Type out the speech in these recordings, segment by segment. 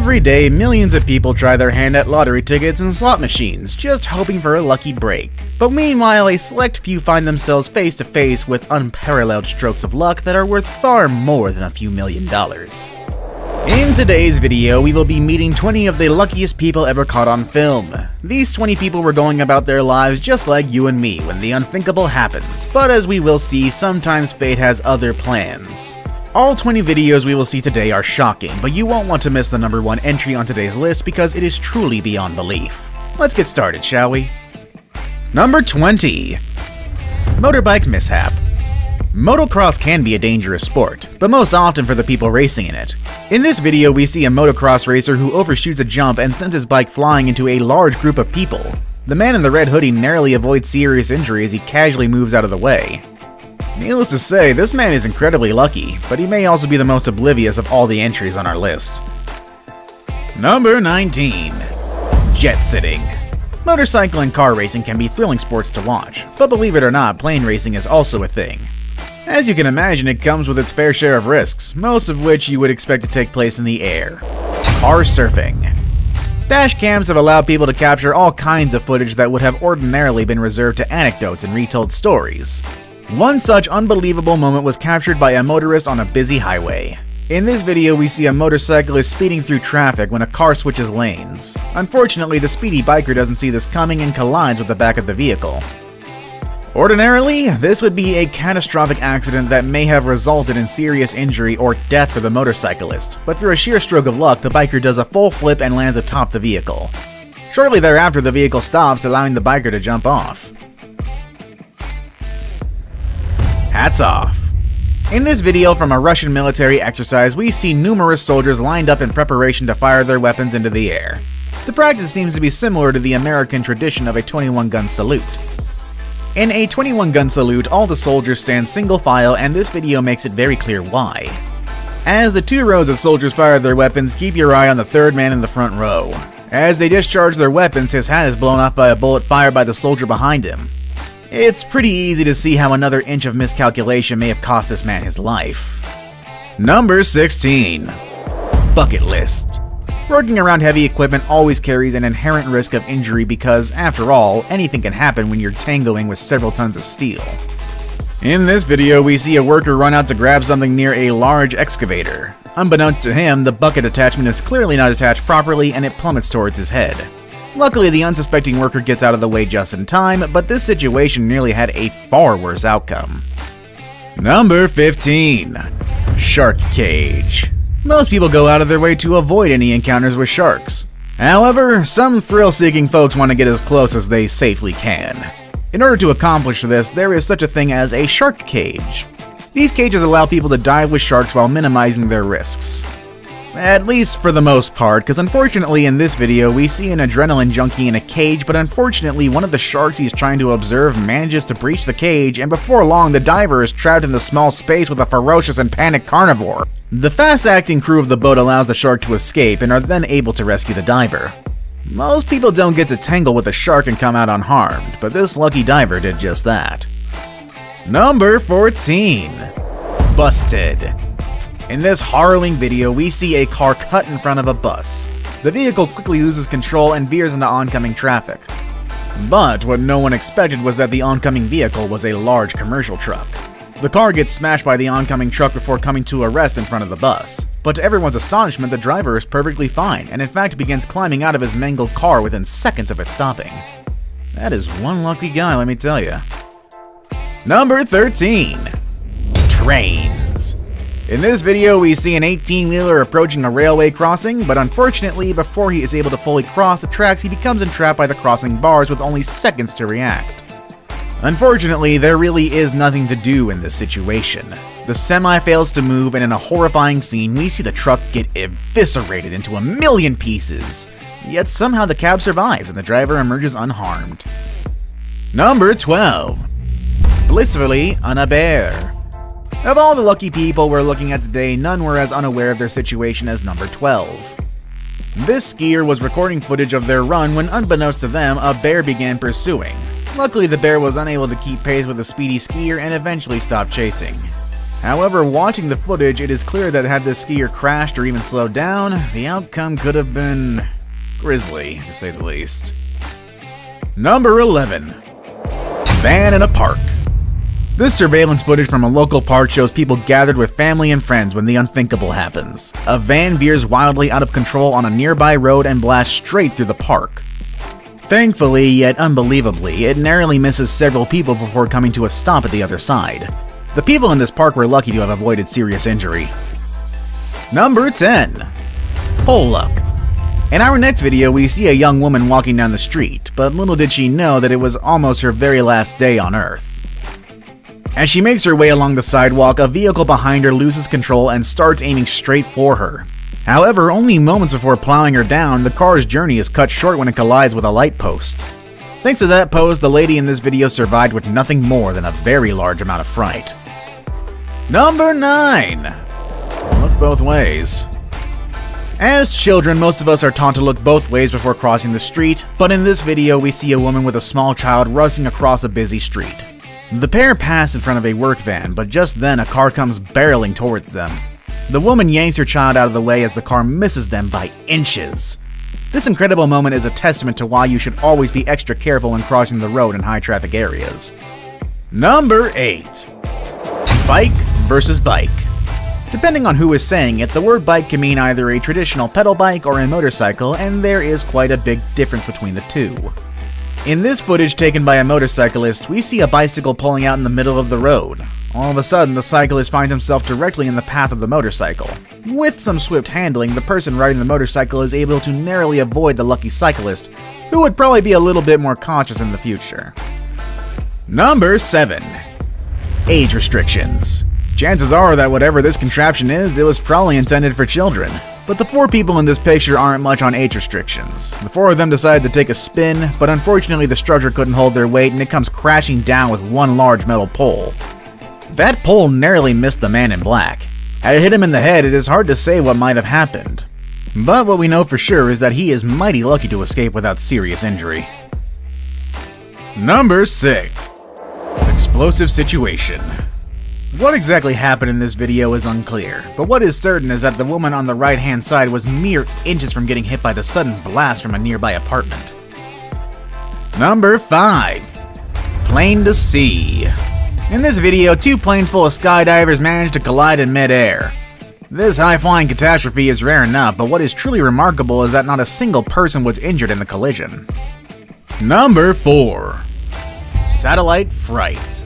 Every day, millions of people try their hand at lottery tickets and slot machines, just hoping for a lucky break. But meanwhile, a select few find themselves face to face with unparalleled strokes of luck that are worth far more than a few $1,000,000. In today's video, we will be meeting 20 of the luckiest people ever caught on film. These 20 people were going about their lives just like you and me when the unthinkable happens, but as we will see, sometimes fate has other plans. All 20 videos we will see today are shocking, but you won't want to miss the number 1 entry on today's list because it is truly beyond belief. Let's get started, shall we? Number 20. Motorbike mishap. Motocross can be a dangerous sport, but most often for the people racing in it. In this video, we see a motocross racer who overshoots a jump and sends his bike flying into a large group of people. The man in the red hoodie narrowly avoids serious injury as he casually moves out of the way. Needless to say, this man is incredibly lucky, but he may also be the most oblivious of all the entries on our list. Number 19. Jet sitting. Motorcycle and car racing can be thrilling sports to watch, but believe it or not, plane racing is also a thing. As you can imagine, it comes with its fair share of risks, most of which you would expect to take place in the air. Car surfing. Dash cams have allowed people to capture all kinds of footage that would have ordinarily been reserved to anecdotes and retold stories. One such unbelievable moment was captured by a motorist on a busy highway. In this video, we see a motorcyclist speeding through traffic when a car switches lanes. Unfortunately, the speedy biker doesn't see this coming and collides with the back of the vehicle. Ordinarily, this would be a catastrophic accident that may have resulted in serious injury or death for the motorcyclist, but through a sheer stroke of luck, the biker does a full flip and lands atop the vehicle. Shortly thereafter, the vehicle stops, allowing the biker to jump off. Hats off. In this video from a Russian military exercise, we see numerous soldiers lined up in preparation to fire their weapons into the air. The practice seems to be similar to the American tradition of a 21-gun salute. In a 21-gun salute, all the soldiers stand single file, and this video makes it very clear why. As the 2 rows of soldiers fire their weapons, keep your eye on the 3rd man in the front row. As they discharge their weapons, his hat is blown off by a bullet fired by the soldier behind him. It's pretty easy to see how another inch of miscalculation may have cost this man his life. Number 16. Bucket list. Working around heavy equipment always carries an inherent risk of injury because, after all, anything can happen when you're tangoing with several tons of steel. In this video, we see a worker run out to grab something near a large excavator. Unbeknownst to him, the bucket attachment is clearly not attached properly and it plummets towards his head. Luckily, the unsuspecting worker gets out of the way just in time, but this situation nearly had a far worse outcome. Number 15. Shark cage. Most people go out of their way to avoid any encounters with sharks. However, some thrill-seeking folks want to get as close as they safely can. In order to accomplish this, there is such a thing as a shark cage. These cages allow people to dive with sharks while minimizing their risks. At least for the most part, because unfortunately in this video we see an adrenaline junkie in a cage, but unfortunately one of the sharks he's trying to observe manages to breach the cage, and before long the diver is trapped in the small space with a ferocious and panicked carnivore. The fast-acting crew of the boat allows the shark to escape and are then able to rescue the diver. Most people don't get to tangle with a shark and come out unharmed, but this lucky diver did just that. Number 14. Busted. In this harrowing video, we see a car cut in front of a bus. The vehicle quickly loses control and veers into oncoming traffic. But what no one expected was that the oncoming vehicle was a large commercial truck. The car gets smashed by the oncoming truck before coming to a rest in front of the bus. But to everyone's astonishment, the driver is perfectly fine, and in fact begins climbing out of his mangled car within seconds of it stopping. That is one lucky guy, let me tell you. Number 13. Trains. In this video, we see an 18-wheeler approaching a railway crossing, but unfortunately, before he is able to fully cross the tracks, he becomes entrapped by the crossing bars with only seconds to react. Unfortunately, there really is nothing to do in this situation. The semi fails to move, and in a horrifying scene, we see the truck get eviscerated into a million pieces. Yet somehow the cab survives, and the driver emerges unharmed. Number 12. Blissfully unaware. Of all the lucky people we're looking at today, none were as unaware of their situation as number 12. This skier was recording footage of their run when, unbeknownst to them, a bear began pursuing. Luckily, the bear was unable to keep pace with the speedy skier and eventually stopped chasing. However, watching the footage, it is clear that had this skier crashed or even slowed down, the outcome could have been grisly, to say the least. Number 11. Van in a park. This surveillance footage from a local park shows people gathered with family and friends when the unthinkable happens. A van veers wildly out of control on a nearby road and blasts straight through the park. Thankfully, yet unbelievably, it narrowly misses several people before coming to a stop at the other side. The people in this park were lucky to have avoided serious injury. Number 10. Pole luck. In our next video, we see a young woman walking down the street, but little did she know that it was almost her very last day on Earth. As she makes her way along the sidewalk, a vehicle behind her loses control and starts aiming straight for her. However, only moments before plowing her down, the car's journey is cut short when it collides with a light post. Thanks to that post, the lady in this video survived with nothing more than a very large amount of fright. Number 9. Look both ways. As children, most of us are taught to look both ways before crossing the street, but in this video we see a woman with a small child rushing across a busy street. The pair pass in front of a work van, but just then a car comes barreling towards them. The woman yanks her child out of the way as the car misses them by inches. This incredible moment is a testament to why you should always be extra careful when crossing the road in high traffic areas. Number 8. Bike versus bike. Depending on who is saying it, the word bike can mean either a traditional pedal bike or a motorcycle, and there is quite a big difference between the two. In this footage taken by a motorcyclist, we see a bicycle pulling out in the middle of the road. All of a sudden, the cyclist finds himself directly in the path of the motorcycle. With some swift handling, the person riding the motorcycle is able to narrowly avoid the lucky cyclist, who would probably be a little bit more cautious in the future. Number 7. Age restrictions. Chances are that whatever this contraption is, it was probably intended for children. But the 4 people in this picture aren't much on age restrictions. The 4 of them decide to take a spin, but unfortunately the structure couldn't hold their weight and it comes crashing down with one large metal pole. That pole narrowly missed the man in black. Had it hit him in the head, it is hard to say what might have happened. But what we know for sure is that he is mighty lucky to escape without serious injury. Number 6. Explosive situation. What exactly happened in this video is unclear, but what is certain is that the woman on the right-hand side was mere inches from getting hit by the sudden blast from a nearby apartment. Number 5. Plane to sea. In this video, 2 planes full of skydivers managed to collide in mid-air. This high-flying catastrophe is rare enough, but what is truly remarkable is that not a single person was injured in the collision. Number 4. Satellite fright.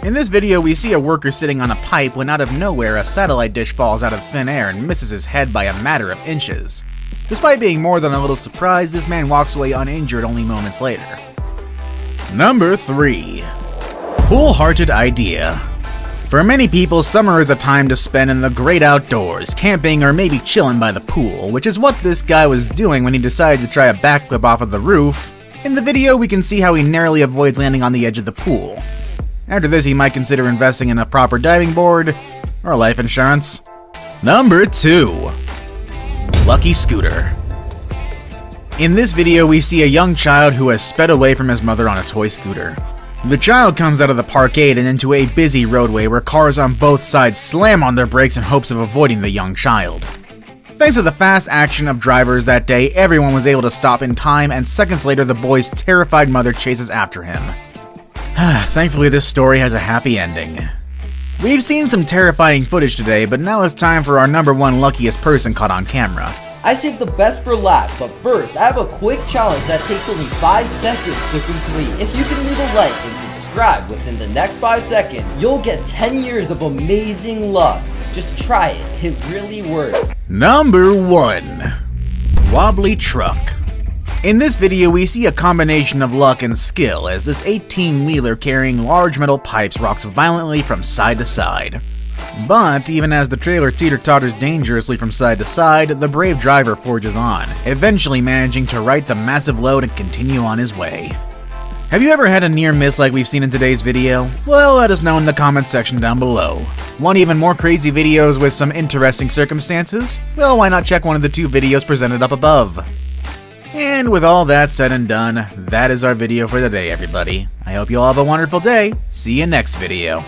In this video, we see a worker sitting on a pipe when out of nowhere a satellite dish falls out of thin air and misses his head by a matter of inches. Despite being more than a little surprised, this man walks away uninjured only moments later. Number 3. Cool-hearted idea. For many people, summer is a time to spend in the great outdoors, camping or maybe chilling by the pool, which is what this guy was doing when he decided to try a backflip off of the roof. In the video, we can see how he narrowly avoids landing on the edge of the pool. After this, he might consider investing in a proper diving board or life insurance. Number 2. Lucky scooter. In this video, we see a young child who has sped away from his mother on a toy scooter. The child comes out of the parkade and into a busy roadway where cars on both sides slam on their brakes in hopes of avoiding the young child. Thanks to the fast action of drivers that day, everyone was able to stop in time, and seconds later the boy's terrified mother chases after him. Thankfully, this story has a happy ending. We've seen some terrifying footage today, but now it's time for our number 1 luckiest person caught on camera. I saved the best for last, but first, I have a quick challenge that takes only 5 seconds to complete. If you can leave a like and subscribe within the next 5 seconds, you'll get 10 years of amazing luck. Just try it, it really works. Number 1. Wobbly truck. In this video, we see a combination of luck and skill as this 18-wheeler carrying large metal pipes rocks violently from side to side. But even as the trailer teeter-totters dangerously from side to side, the brave driver forges on, eventually managing to right the massive load and continue on his way. Have you ever had a near miss like we've seen in today's video? Well, let us know in the comments section down below. Want even more crazy videos with some interesting circumstances? Well, why not check one of the 2 videos presented up above? And with all that said and done, that is our video for today, everybody. I hope you all have a wonderful day. See you next video.